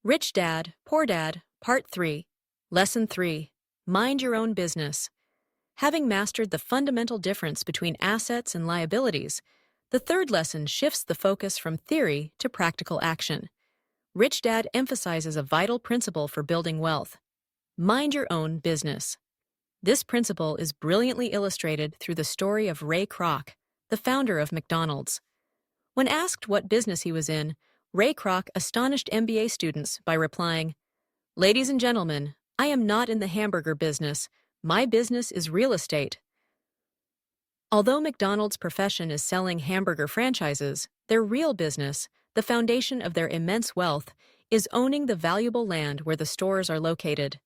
Rich Dad, Poor Dad, Part 3, Lesson 3, Mind Your Own Business. Having mastered the fundamental difference between assets and liabilities, the third lesson shifts the focus from theory to practical action. Rich Dad emphasizes a vital principle for building wealth. Mind your own business. This principle is brilliantly illustrated through the story of Ray Kroc, the founder of McDonald's. When asked what business he was in, Ray Kroc astonished MBA students by replying, "Ladies and gentlemen, I am not in the hamburger business. My business is real estate." Although McDonald's profession is selling hamburger franchises, their real business, the foundation of their immense wealth, is owning the valuable land where the stores are located.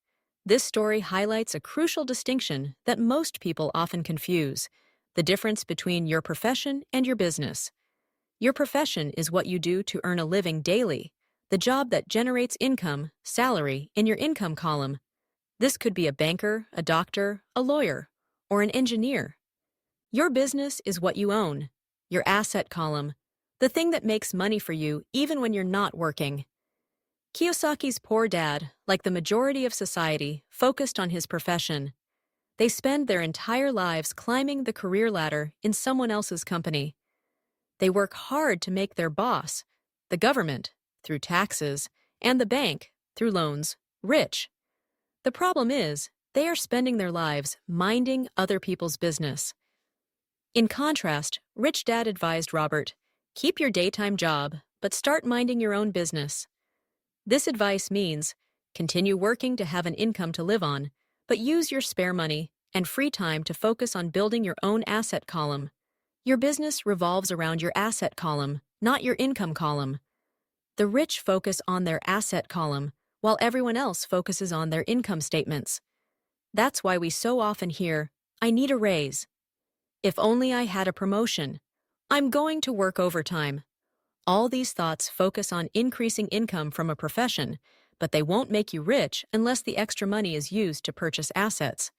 This story highlights a crucial distinction that most people often confuse: the difference between your profession and your business. Your profession is what you do to earn a living daily, the job that generates income, salary, in your income column. This could be a banker, a doctor, a lawyer, or an engineer. Your business is what you own, your asset column, the thing that makes money for you even when you're not working. Kiyosaki's poor dad, like the majority of society, focused on his profession. They spend their entire lives climbing the career ladder in someone else's company. They work hard to make their boss, the government, through taxes, and the bank, through loans, rich. The problem is, they are spending their lives minding other people's business. In contrast, Rich Dad advised Robert, keep your daytime job, but start minding your own business. This advice means, continue working to have an income to live on, but use your spare money and free time to focus on building your own asset column. Your business revolves around your asset column, not your income column. The rich focus on their asset column, while everyone else focuses on their income statements. That's why we so often hear, "I need a raise." "If only I had a promotion." "I'm going to work overtime." All these thoughts focus on increasing income from a profession, but they won't make you rich unless the extra money is used to purchase assets.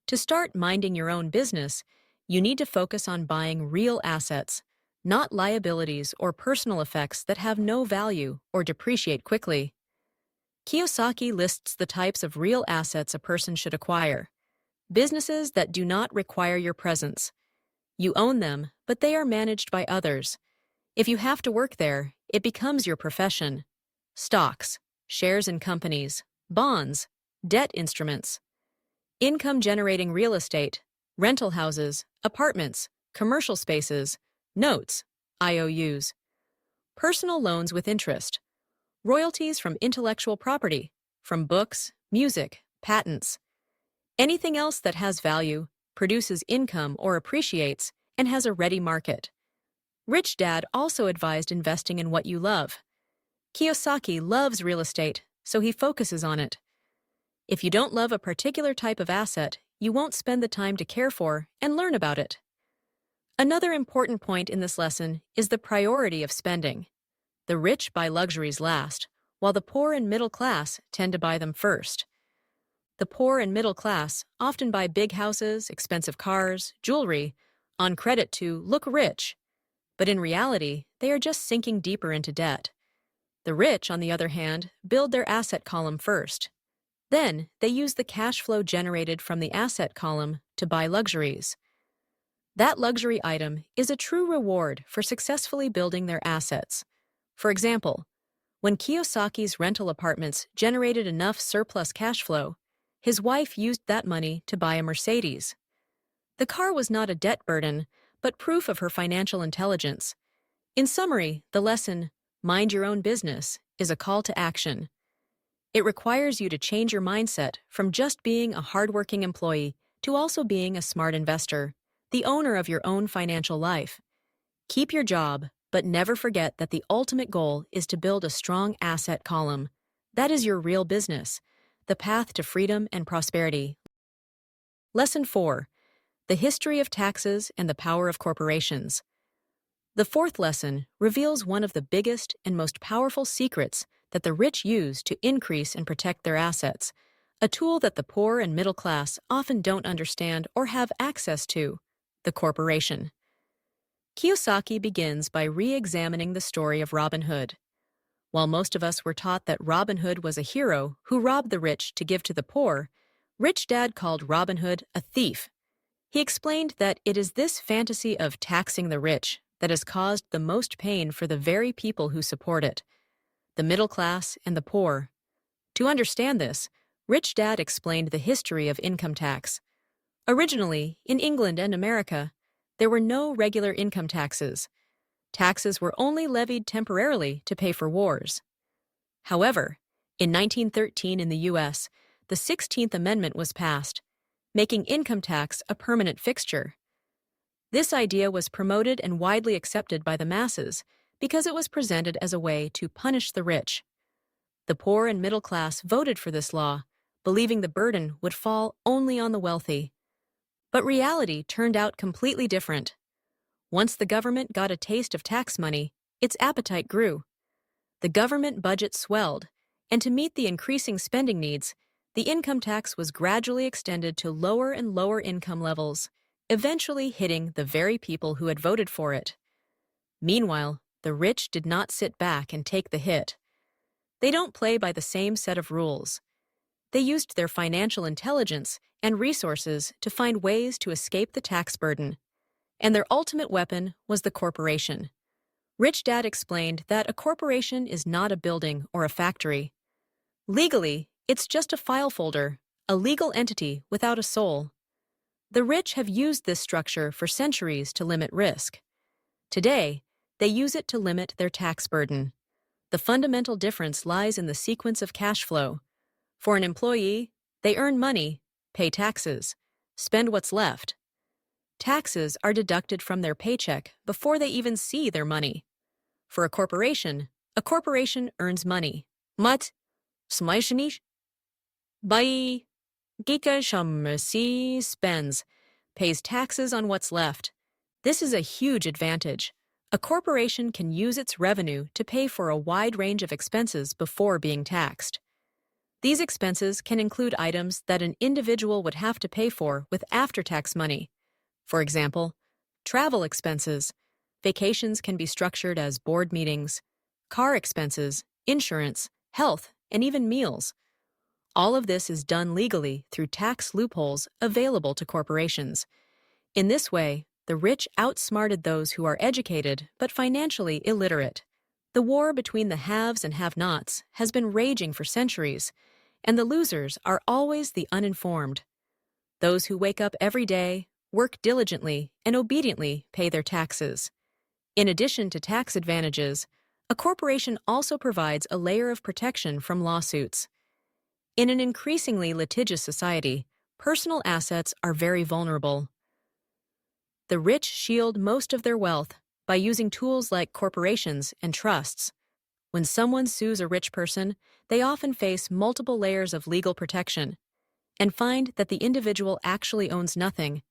To start minding your own business, you need to focus on buying real assets, not liabilities or personal effects that have no value or depreciate quickly. Kiyosaki lists the types of real assets a person should acquire. Businesses that do not require your presence. You own them, but they are managed by others. If you have to work there, it becomes your profession. Stocks, shares in companies, bonds, debt instruments. Income-generating real estate, rental houses, apartments, commercial spaces, notes, IOUs. Personal loans with interest. Royalties from intellectual property, from books, music, patents. Anything else that has value, produces income or appreciates, and has a ready market. Rich Dad also advised investing in what you love. Kiyosaki loves real estate, so he focuses on it. If you don't love a particular type of asset, you won't spend the time to care for and learn about it. Another important point in this lesson is the priority of spending. The rich buy luxuries last, while the poor and middle class tend to buy them first. The poor and middle class often buy big houses, expensive cars, jewelry, on credit to look rich, but in reality, they are just sinking deeper into debt. The rich, on the other hand, build their asset column first. Then, they use the cash flow generated from the asset column to buy luxuries. That luxury item is a true reward for successfully building their assets. For example, when Kiyosaki's rental apartments generated enough surplus cash flow, his wife used that money to buy a Mercedes. The car was not a debt burden, but proof of her financial intelligence. In summary, the lesson, mind your own business, is a call to action. It requires you to change your mindset from just being a hardworking employee to also being a smart investor, the owner of your own financial life. Keep your job, but never forget that the ultimate goal is to build a strong asset column. That is your real business, the path to freedom and prosperity. Lesson 4. The History of Taxes and the Power of Corporations. The fourth lesson reveals one of the biggest and most powerful secrets that the rich use to increase and protect their assets, a tool that the poor and middle class often don't understand or have access to: the corporation. Kiyosaki begins by re-examining the story of Robin Hood. While most of us were taught that Robin Hood was a hero who robbed the rich to give to the poor, Rich Dad called Robin Hood a thief. He explained that it is this fantasy of taxing the rich that has caused the most pain for the very people who support it, the middle class and the poor. To understand this, Rich Dad explained the history of income tax. Originally, in England and America, there were no regular income taxes. Taxes were only levied temporarily to pay for wars. However, in 1913 in the U.S., the 16th Amendment was passed, making income tax a permanent fixture. This idea was promoted and widely accepted by the masses because it was presented as a way to punish the rich. The poor and middle class voted for this law, believing the burden would fall only on the wealthy. But reality turned out completely different. Once the government got a taste of tax money, its appetite grew. The government budget swelled, and to meet the increasing spending needs, the income tax was gradually extended to lower and lower income levels, eventually hitting the very people who had voted for it. Meanwhile, the rich did not sit back and take the hit. They don't play by the same set of rules. They used their financial intelligence and resources to find ways to escape the tax burden. And their ultimate weapon was the corporation. Rich Dad explained that a corporation is not a building or a factory. Legally, it's just a file folder, a legal entity without a soul. The rich have used this structure for centuries to limit risk. Today, they use it to limit their tax burden. The fundamental difference lies in the sequence of cash flow. For an employee, they earn money, pay taxes, spend what's left. Taxes are deducted from their paycheck before they even see their money. For a corporation earns money. Mat, smaishanish? Bai, Gika Shammersi spends, pays taxes on what's left. This is a huge advantage. A corporation can use its revenue to pay for a wide range of expenses before being taxed. These expenses can include items that an individual would have to pay for with after-tax money. For example, travel expenses. Vacations can be structured as board meetings, car expenses, insurance, health, and even meals. All of this is done legally through tax loopholes available to corporations. In this way, the rich outsmarted those who are educated but financially illiterate. The war between the haves and have-nots has been raging for centuries, and the losers are always the uninformed. Those who wake up every day, work diligently, and obediently pay their taxes. In addition to tax advantages, a corporation also provides a layer of protection from lawsuits. In an increasingly litigious society, personal assets are very vulnerable. The rich shield most of their wealth by using tools like corporations and trusts. When someone sues a rich person, they often face multiple layers of legal protection and find that the individual actually owns nothing.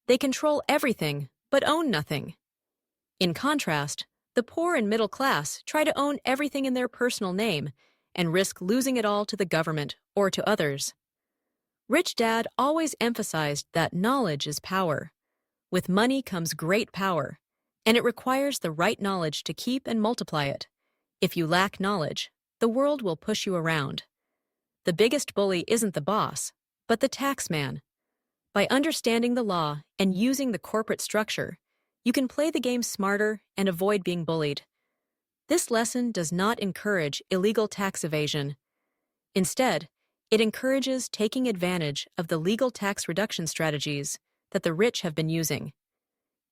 They control everything, but own nothing. In contrast, the poor and middle class try to own everything in their personal name and risk losing it all to the government or to others. Rich Dad always emphasized that knowledge is power. With money comes great power, and it requires the right knowledge to keep and multiply it. If you lack knowledge, the world will push you around. The biggest bully isn't the boss, but the tax man. By understanding the law and using the corporate structure, you can play the game smarter and avoid being bullied. This lesson does not encourage illegal tax evasion. Instead, it encourages taking advantage of the legal tax reduction strategies that the rich have been using.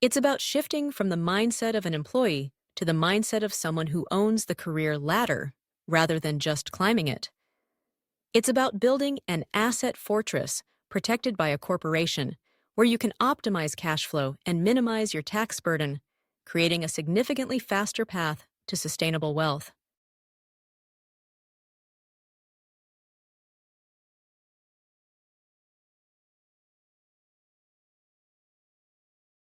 It's about shifting from the mindset of an employee to the mindset of someone who owns the career ladder rather than just climbing it. It's about building an asset fortress protected by a corporation where you can optimize cash flow and minimize your tax burden, creating a significantly faster path to sustainable wealth.